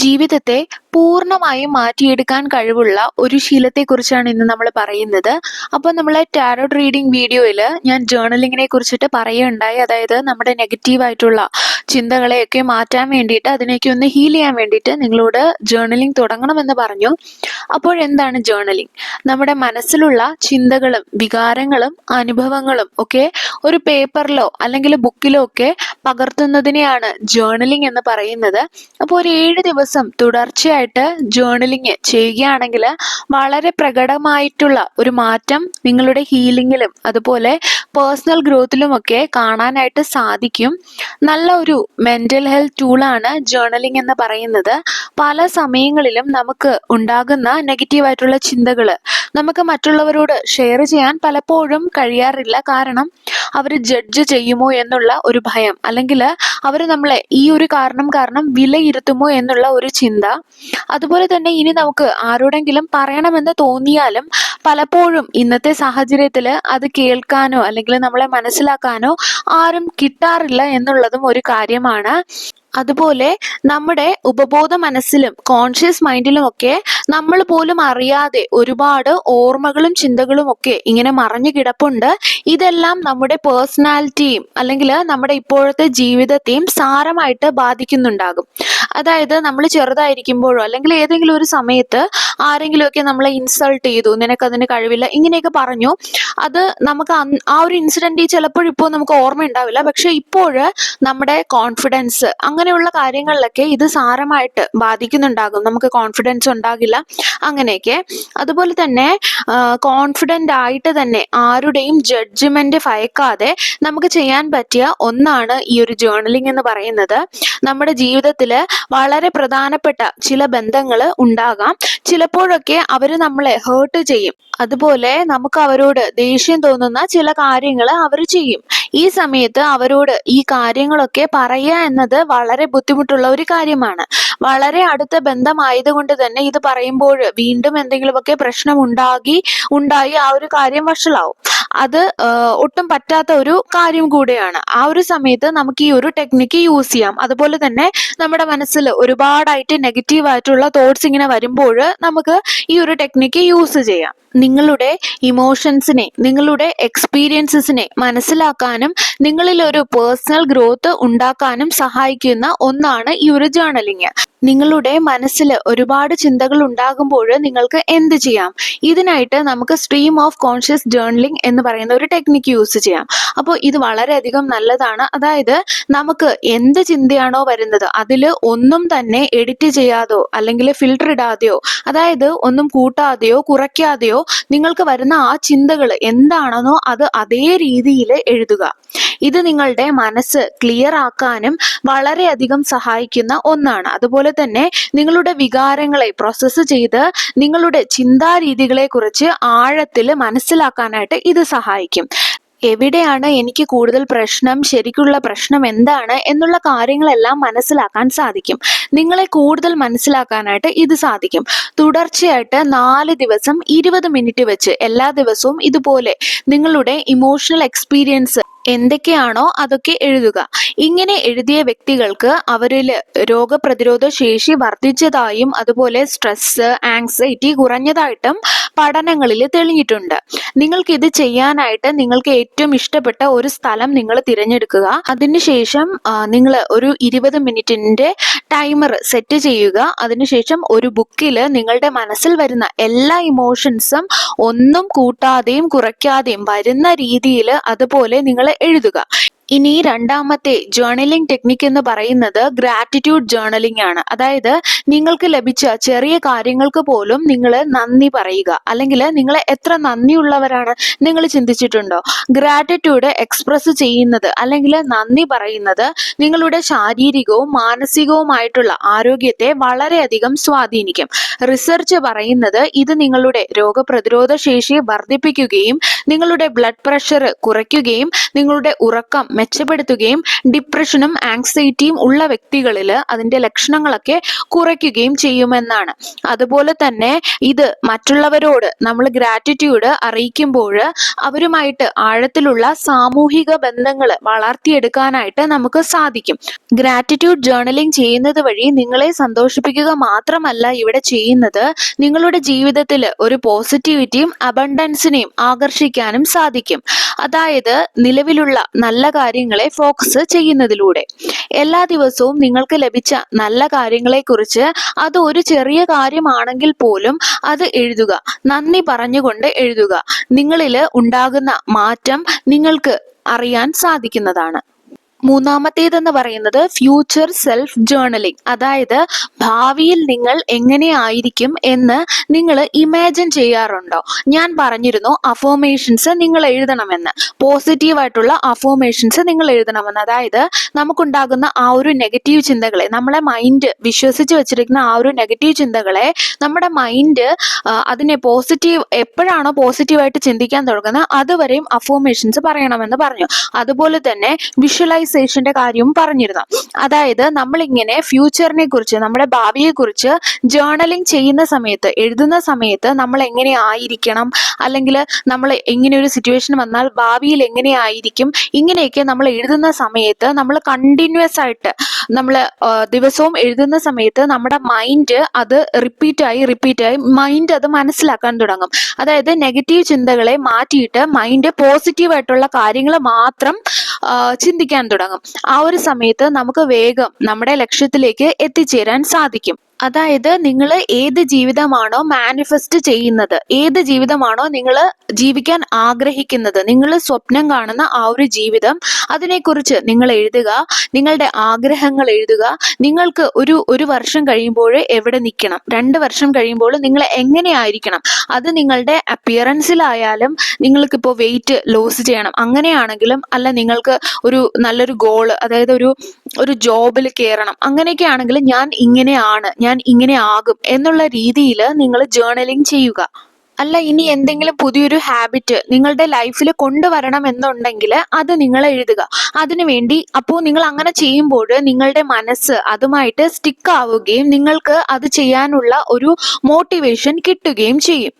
ജീവിതത്തെ പൂർണ്ണമായും മാറ്റിയെടുക്കാൻ കഴിവുള്ള ഒരു ശീലത്തെക്കുറിച്ചാണ് ഇന്ന് നമ്മൾ പറയുന്നത്. അപ്പോൾ നമ്മളെ ടാരോട്ട് റീഡിംഗ് വീഡിയോയിൽ ഞാൻ ജേർണലിങ്ങിനെ കുറിച്ചിട്ട് പറയുകയുണ്ടായി. അതായത് നമ്മുടെ നെഗറ്റീവായിട്ടുള്ള ചിന്തകളെയൊക്കെ മാറ്റാൻ വേണ്ടിയിട്ട്, അതിനെയൊക്കെ ഒന്ന് ഹീൽ ചെയ്യാൻ വേണ്ടിയിട്ട് നിങ്ങളോട് ജേർണലിംഗ് തുടങ്ങണമെന്ന് പറഞ്ഞു. അപ്പോഴെന്താണ് ജേർണലിംഗ്? നമ്മുടെ മനസ്സിലുള്ള ചിന്തകളും വികാരങ്ങളും അനുഭവങ്ങളും ഒക്കെ ഒരു പേപ്പറിലോ അല്ലെങ്കിൽ ബുക്കിലോ ഒക്കെ പകർത്തുന്നതിനെയാണ് ജേർണലിംഗ് എന്ന് പറയുന്നത്. അപ്പോൾ ഒരു 7 ദിവസം തുടർച്ചയായിട്ട് ജേർണലിംഗ് ചെയ്യുകയാണെങ്കിൽ വളരെ പ്രകടമായിട്ടുള്ള ഒരു മാറ്റം നിങ്ങളുടെ ഹീലിംഗിലും അതുപോലെ പേഴ്സണൽ ഗ്രോത്തിലും ഒക്കെ കാണാനായിട്ട് സാധിക്കും. നല്ല ഒരു മെന്റൽ ഹെൽത്ത് ടൂളാണ് ജേർണലിംഗ് എന്ന് പറയുന്നത്. പല സമയങ്ങളിലും നമുക്ക് ഉണ്ടാകുന്ന നെഗറ്റീവായിട്ടുള്ള ചിന്തകൾ നമുക്ക് മറ്റുള്ളവരോട് ഷെയർ ചെയ്യാൻ പലപ്പോഴും കഴിയാറില്ല. കാരണം അവർ ജഡ്ജ് ചെയ്യുമോ എന്നുള്ള ഒരു ഭയം, അല്ലെങ്കിൽ അവർ നമ്മളെ ഈ ഒരു കാരണം വിലയിരുത്തുമോ എന്നുള്ള ഒരു ചിന്ത. അതുപോലെ തന്നെ ഇനി നമുക്ക് ആരോടെങ്കിലും പറയണമെന്ന് തോന്നിയാലും പലപ്പോഴും ഇന്നത്തെ സാഹചര്യത്തിൽ അത് കേൾക്കാനോ അല്ലെങ്കിൽ നമ്മളെ മനസ്സിലാക്കാനോ ആരും കിട്ടാറില്ല എന്നുള്ളതും ഒരു കാര്യമാണ്. അതുപോലെ നമ്മുടെ ഉപബോധ മനസ്സിലും കോൺഷ്യസ് മൈൻഡിലും ഒക്കെ നമ്മൾ പോലും അറിയാതെ ഒരുപാട് ഓർമ്മകളും ചിന്തകളും ഒക്കെ ഇങ്ങനെ മറഞ്ഞു കിടപ്പുണ്ട്. ഇതെല്ലാം നമ്മുടെ പേഴ്സണാലിറ്റിയും അല്ലെങ്കിൽ നമ്മുടെ ഇപ്പോഴത്തെ ജീവിതത്തെയും സാരമായിട്ട് ബാധിക്കുന്നുണ്ടാകും. അതായത് നമ്മൾ ചെറുതായിരിക്കുമ്പോഴോ അല്ലെങ്കിൽ ഏതെങ്കിലും ഒരു സമയത്ത് ആരെങ്കിലുമൊക്കെ നമ്മളെ ഇൻസൾട്ട് ചെയ്തു, നിനക്കതിന് കഴിവില്ല, ഇങ്ങനെയൊക്കെ പറഞ്ഞു. അത് നമുക്ക് ആ ഒരു ഇൻസിഡന്റ് ചിലപ്പോഴിപ്പോൾ നമുക്ക് ഓർമ്മ ഉണ്ടാവില്ല. പക്ഷെ ഇപ്പോൾ നമ്മുടെ കോൺഫിഡൻസ് അങ്ങനെയുള്ള കാര്യങ്ങളിലൊക്കെ ഇത് സാരമായിട്ട് ബാധിക്കുന്നുണ്ടാകും. നമുക്ക് കോൺഫിഡൻസ് ഉണ്ടാകില്ല, അങ്ങനെയൊക്കെ. അതുപോലെ തന്നെ കോൺഫിഡൻ്റ് ആയിട്ട് തന്നെ ആരുടെയും ജഡ്ജ്മെന്റ് ഭയക്കാതെ നമുക്ക് ചെയ്യാൻ പറ്റിയ ഒന്നാണ് ഈ ഒരു ജേർണലിംഗ് എന്ന് പറയുന്നത്. നമ്മുടെ ജീവിതത്തിൽ വളരെ പ്രധാനപ്പെട്ട ചില ബന്ധങ്ങൾ ഉണ്ടാകാം. ചിലപ്പോഴൊക്കെ അവർ നമ്മളെ ഹേർട്ട് ചെയ്യും. അതുപോലെ നമുക്ക് അവരോട് ദേഷ്യം തോന്നുന്ന ചില കാര്യങ്ങൾ അവർ ചെയ്യും. ഈ സമയത്ത് അവരോട് ഈ കാര്യങ്ങളൊക്കെ പറയുക എന്നത് വളരെ ബുദ്ധിമുട്ടുള്ള ഒരു കാര്യമാണ്. വളരെ അടുത്ത ബന്ധമായതുകൊണ്ട് തന്നെ ഇത് പറയുമ്പോൾ വീണ്ടും എന്തെങ്കിലുമൊക്കെ പ്രശ്നം ഉണ്ടായി ആ ഒരു കാര്യം വഷളാവും. അത് ഒട്ടും പറ്റാത്ത ഒരു കാര്യം കൂടെയാണ്. ആ ഒരു സമയത്ത് നമുക്ക് ഈ ഒരു ടെക്നിക്ക് യൂസ് ചെയ്യാം. അതുപോലെ തന്നെ നമ്മുടെ മനസ്സിൽ ഒരുപാടായിട്ട് നെഗറ്റീവായിട്ടുള്ള തോട്ട്സ് ഇങ്ങനെ വരുമ്പോൾ നമുക്ക് ഈ ഒരു ടെക്നിക്ക് യൂസ് ചെയ്യാം. നിങ്ങളുടെ ഇമോഷൻസിനെ, നിങ്ങളുടെ എക്സ്പീരിയൻസസിനെ മനസ്സിലാക്കാനും നിങ്ങളിൽ ഒരു പേഴ്സണൽ ഗ്രോത്ത് ഉണ്ടാക്കാനും സഹായിക്കുന്ന ഒന്നാണ് ഈ ഒരു ജേർണലിംഗ്. നിങ്ങളുടെ മനസ്സിൽ ഒരുപാട് ചിന്തകൾ ഉണ്ടാകുമ്പോൾ നിങ്ങൾക്ക് എന്ത് ചെയ്യാം? ഇതിനായിട്ട് നമുക്ക് സ്ട്രീം ഓഫ് കോൺഷ്യസ് ജേർണലിംഗ് എന്ന് പറയുന്ന ഒരു ടെക്നിക്ക് യൂസ് ചെയ്യാം. അപ്പോൾ ഇത് വളരെയധികം നല്ലതാണ്. അതായത് നമുക്ക് എന്ത് ചിന്തയാണോ വരുന്നത് അതിൽ ഒന്നും തന്നെ എഡിറ്റ് ചെയ്യാതോ അല്ലെങ്കിൽ ഫിൽട്ടർ ഇടാതെയോ, അതായത് ഒന്നും കൂട്ടാതെയോ കുറയ്ക്കാതെയോ നിങ്ങൾക്ക് വരുന്ന ആ ചിന്തകൾ എന്താണെന്നോ അത് അതേ രീതിയിൽ എഴുതുക. ഇത് നിങ്ങളുടെ മനസ്സ് ക്ലിയർ ആക്കാനും വളരെയധികം സഹായിക്കുന്ന ഒന്നാണ്. അതുപോലെ തന്നെ നിങ്ങളുടെ വികാരങ്ങളെ പ്രോസസ്സ് ചെയ്ത് നിങ്ങളുടെ ചിന്താരീതികളെ കുറിച്ച് ആഴത്തിൽ മനസ്സിലാക്കാനായിട്ട് ഇത് സഹായിക്കും. എവിടെയാണ് എനിക്ക് കൂടുതൽ പ്രശ്നം, ശരിക്കുള്ള പ്രശ്നം എന്താണ് എന്നുള്ള കാര്യങ്ങളെല്ലാം മനസ്സിലാക്കാൻ സാധിക്കും. നിങ്ങളെ കൂടുതൽ മനസ്സിലാക്കാനായിട്ട് ഇത് സാധിക്കും. തുടർച്ചയായിട്ട് 4 ദിവസം 20 മിനിറ്റ് വെച്ച് എല്ലാ ദിവസവും ഇതുപോലെ നിങ്ങളുടെ ഇമോഷണൽ എക്സ്പീരിയൻസ് എന്തൊക്കെയാണോ അതൊക്കെ എഴുതുക. ഇങ്ങനെ എഴുതിയ വ്യക്തികൾക്ക് അവരിൽ രോഗപ്രതിരോധ ശേഷി വർദ്ധിച്ചതായും അതുപോലെ സ്ട്രെസ്, ആങ്സൈറ്റി കുറഞ്ഞതായിട്ടും പഠനങ്ങളിൽ തെളിഞ്ഞിട്ടുണ്ട്. നിങ്ങൾക്ക് ഇത് ചെയ്യാനായിട്ട് നിങ്ങൾക്ക് ഏറ്റവും ഇഷ്ടപ്പെട്ട ഒരു സ്ഥലം നിങ്ങൾ തിരഞ്ഞെടുക്കുക. അതിനുശേഷം നിങ്ങൾ ഒരു 20 മിനിറ്റിന്റെ ടൈമർ സെറ്റ് ചെയ്യുക. അതിനുശേഷം ഒരു ബുക്കിൽ നിങ്ങളുടെ മനസ്സിൽ വരുന്ന എല്ലാ ഇമോഷൻസും ഒന്നും കൂട്ടാതെയും കുറയ്ക്കാതെയും വരുന്ന രീതിയിൽ അതുപോലെ നിങ്ങൾ എഴുതുക. ഇനി രണ്ടാമത്തെ ജേർണലിംഗ് ടെക്നിക്ക് എന്ന് പറയുന്നത് ഗ്രാറ്റിറ്റ്യൂഡ് ജേർണലിംഗ് ആണ്. അതായത് നിങ്ങൾക്ക് ലഭിച്ച ചെറിയ കാര്യങ്ങൾക്ക് പോലും നിങ്ങൾ നന്ദി പറയുക. അല്ലെങ്കിൽ നിങ്ങൾ എത്ര നന്ദിയുള്ളവരാണ് നിങ്ങൾ ചിന്തിച്ചിട്ടുണ്ടോ? ഗ്രാറ്റിറ്റ്യൂഡ് എക്സ്പ്രസ് ചെയ്യുന്നത് അല്ലെങ്കിൽ നന്ദി പറയുന്നത് നിങ്ങളുടെ ശാരീരികവും മാനസികവുമായിട്ടുള്ള ആരോഗ്യത്തെ വളരെയധികം സ്വാധീനിക്കും. റിസർച്ച് പറയുന്നത് ഇത് നിങ്ങളുടെ രോഗപ്രതിരോധ ശേഷി വർദ്ധിപ്പിക്കുകയും നിങ്ങളുടെ ബ്ലഡ് പ്രഷർ കുറയ്ക്കുകയും നിങ്ങളുടെ ഉറക്കം മെച്ചപ്പെടുത്തുകയും ഡിപ്രഷനും ആങ്സൈറ്റിയും ഉള്ള വ്യക്തികളിൽ അതിന്റെ ലക്ഷണങ്ങളൊക്കെ കുറയ്ക്കുകയും ചെയ്യുമെന്നാണ്. അതുപോലെ തന്നെ ഇത് മറ്റുള്ളവരോട് നമ്മൾ ഗ്രാറ്റിറ്റ്യൂഡ് അറിയിക്കുമ്പോൾ അവരുമായിട്ട് ആഴത്തിലുള്ള സാമൂഹിക ബന്ധങ്ങൾ വളർത്തിയെടുക്കാനായിട്ട് നമുക്ക് സാധിക്കും. ഗ്രാറ്റിറ്റ്യൂഡ് ജേർണലിംഗ് ചെയ്യുന്നത് വഴി നിങ്ങളെ സന്തോഷിപ്പിക്കുക മാത്രമല്ല ഇവിടെ ചെയ്യുന്നത്, നിങ്ങളുടെ ജീവിതത്തിൽ ഒരു പോസിറ്റിവിറ്റിയും അബണ്ടൻസിനെയും ആകർഷിക്കാനും സാധിക്കും. അതായത് നിലവിലുള്ള നല്ല കാര്യങ്ങളെ ഫോക്കസ് ചെയ്യുന്നതിലൂടെ എല്ലാ ദിവസവും നിങ്ങൾക്ക് ലഭിച്ച നല്ല കാര്യങ്ങളെക്കുറിച്ച് അത് ഒരു ചെറിയ കാര്യമാണെങ്കിൽ പോലും അത് എഴുതുക. നന്ദി പറഞ്ഞുകൊണ്ട് എഴുതുക. നിങ്ങളിൽ ഉണ്ടാകുന്ന മാറ്റം നിങ്ങൾക്ക് അറിയാൻ സാധിക്കുന്നതാണ്. മൂന്നാമത്തേതെന്ന് പറയുന്നത് ഫ്യൂച്ചർ സെൽഫ് ജേർണലിംഗ്. അതായത് ഭാവിയിൽ നിങ്ങൾ എങ്ങനെയായിരിക്കും എന്ന് നിങ്ങൾ ഇമാജിൻ ചെയ്യാറുണ്ടോ? ഞാൻ പറഞ്ഞിരുന്നു അഫോർമേഷൻസ് നിങ്ങൾ എഴുതണമെന്ന്, പോസിറ്റീവായിട്ടുള്ള അഫോർമേഷൻസ് നിങ്ങൾ എഴുതണമെന്ന്. അതായത് നമുക്കുണ്ടാകുന്ന ആ ഒരു നെഗറ്റീവ് ചിന്തകളെ, നമ്മളെ മൈൻഡ് വിശ്വസിച്ച് വെച്ചിരിക്കുന്ന ആ ഒരു നെഗറ്റീവ് ചിന്തകളെ നമ്മുടെ മൈൻഡ് അതിനെ എപ്പോഴാണോ പോസിറ്റീവായിട്ട് ചിന്തിക്കാൻ തുടങ്ങുന്നത് അതുവരെയും അഫോർമേഷൻസ് പറയണമെന്ന് പറഞ്ഞു. അതുപോലെ തന്നെ വിഷ്വലൈസേഷന്റെ കാര്യവും പറഞ്ഞിരുന്നു. അതായത് നമ്മളിങ്ങനെ ഫ്യൂച്ചറിനെ കുറിച്ച്, നമ്മുടെ ഭാവിയെ കുറിച്ച് ജേർണലിംഗ് ചെയ്യുന്ന സമയത്ത്, എഴുതുന്ന സമയത്ത് നമ്മൾ എങ്ങനെ ആയിരിക്കണം, അല്ലെങ്കിൽ നമ്മൾ ഇങ്ങനെ ഒരു സിറ്റുവേഷൻ വന്നാൽ ഭാവിയിൽ എങ്ങനെയായിരിക്കും, ഇങ്ങനെയൊക്കെ നമ്മൾ എഴുതുന്ന സമയത്ത് നമ്മൾ കണ്ടിന്യൂസ് ആയിട്ട് നമ്മൾ ദിവസവും എഴുതുന്ന സമയത്ത് നമ്മുടെ മൈൻഡ് അത് റിപ്പീറ്റായി മൈൻഡ് അത് മനസ്സിലാക്കാൻ തുടങ്ങും. അതായത് നെഗറ്റീവ് ചിന്തകളെ മാറ്റിയിട്ട് മൈൻഡ് പോസിറ്റീവായിട്ടുള്ള കാര്യങ്ങൾ മാത്രം ചിന്തിക്കാൻ തുടങ്ങും. ആ ഒരു സമയത്ത് നമുക്ക് വേഗം നമ്മുടെ ലക്ഷ്യത്തിലേക്ക് എത്തിച്ചേരാൻ സാധിക്കും. അതായത് നിങ്ങൾ ഏത് ജീവിതമാണോ മാനിഫെസ്റ്റ് ചെയ്യുന്നത്, ഏത് ജീവിതമാണോ നിങ്ങൾ ജീവിക്കാൻ ആഗ്രഹിക്കുന്നത്, നിങ്ങൾ സ്വപ്നം കാണുന്ന ആ ഒരു ജീവിതം, അതിനെക്കുറിച്ച് നിങ്ങൾ എഴുതുക. നിങ്ങളുടെ ആഗ്രഹങ്ങൾ എഴുതുക. നിങ്ങൾക്ക് ഒരു വർഷം കഴിയുമ്പോൾ എവിടെ നിൽക്കണം, 2 വർഷം കഴിയുമ്പോൾ നിങ്ങൾ എങ്ങനെയായിരിക്കണം, അത് നിങ്ങളുടെ അപ്പിയറൻസിലായാലും, നിങ്ങൾക്കിപ്പോൾ വെയിറ്റ് ലോസ് ചെയ്യണം അങ്ങനെയാണെങ്കിലും, അല്ല നിങ്ങൾക്ക് ഒരു നല്ലൊരു ഗോള്, അതായത് ഒരു ജോബിൽ കയറണം, അങ്ങനെയൊക്കെ ആണെങ്കിൽ ഞാൻ ഇങ്ങനെയാണ്, ഞാൻ ഇങ്ങനെ ആകും എന്നുള്ള രീതിയിൽ നിങ്ങൾ ജേർണലിംഗ് ചെയ്യുക. അല്ല ഇനി എന്തെങ്കിലും പുതിയൊരു ഹാബിറ്റ് നിങ്ങളുടെ ലൈഫിൽ കൊണ്ടുവരണം എന്നുണ്ടെങ്കിൽ അത് നിങ്ങൾ എഴുതുക. അതിനുവേണ്ടി അപ്പോൾ നിങ്ങൾ അങ്ങനെ ചെയ്യുമ്പോൾ നിങ്ങളുടെ മനസ്സ് അതുമായിട്ട് സ്റ്റിക്ക് ആവുകയും നിങ്ങൾക്ക് അത് ചെയ്യാനുള്ള ഒരു മോട്ടിവേഷൻ കിട്ടുകയും ചെയ്യും.